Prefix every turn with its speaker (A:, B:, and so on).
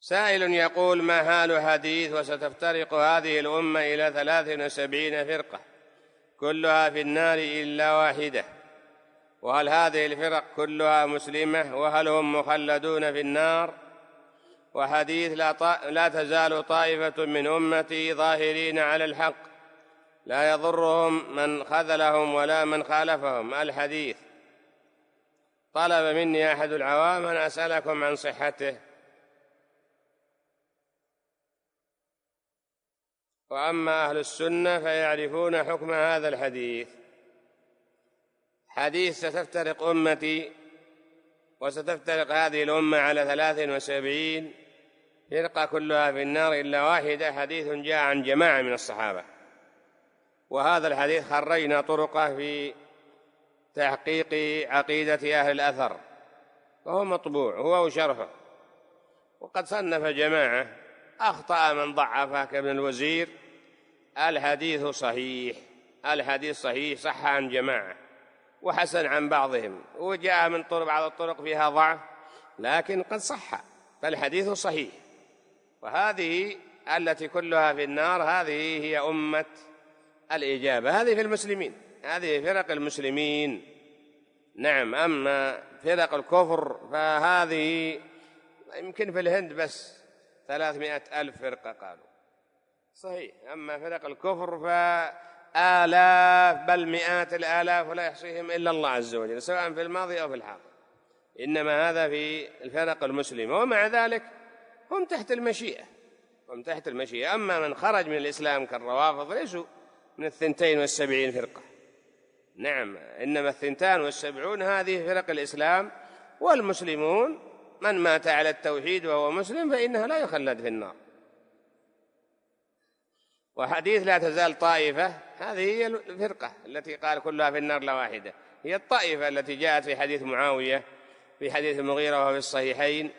A: سائل يقول: ما هال حديث وستفترق هذه الأمة إلى 73 فرقة كلها في النار إلا واحدة، وهل هذه الفرق كلها مسلمة، وهل هم مخلدون في النار؟ وحديث لا تزال طائفة من أمتي ظاهرين على الحق لا يضرهم من خذلهم ولا من خالفهم. الحديث طلب مني أحد العوام أن أسألكم عن صحته، وأما أهل السنة فيعرفون حكم هذا الحديث. حديث ستفترق أمتي وستفترق هذه الأمة على 73 فرقة كلها في النار إلا واحدة، حديث جاء عن جماعة من الصحابة، وهذا الحديث خرجنا طرقه في تحقيق عقيدة أهل الأثر، وهو مطبوع هو وشرحه، وقد صنف جماعة، أخطأ من ضعفه كابن الوزير. الحديث صحيح، الحديث صحيح، صح عن جماعة وحسن عن بعضهم، وجاء من بعض الطرق فيها ضعف لكن قد صح، فالحديث صحيح. وهذه التي كلها في النار هذه هي أمة الإجابة، هذه في المسلمين، هذه فرق المسلمين. نعم، أما فرق الكفر فهذه يمكن في الهند بس 300,000 فرقة قالوا صحيح، أما فرق الكفر فآلاف بل مئات الآلاف ولا يحصيهم إلا الله عز وجل، سواء في الماضي أو في الحاضر، إنما هذا في الفرق المسلمة، ومع ذلك هم تحت المشيئة، هم تحت المشيئة. أما من خرج من الإسلام كالروافض ليسوا من 72 فرقة، نعم، إنما 72 هذه فرق الإسلام، والمسلمون من مات على التوحيد وهو مسلم فإنه لا يخلد في النار. وحديث لا تزال طائفة هذه هي الفرقة التي قال كلها في النار لا واحدة، هي الطائفة التي جاءت في حديث معاوية في حديث المغيرة وهو في الصحيحين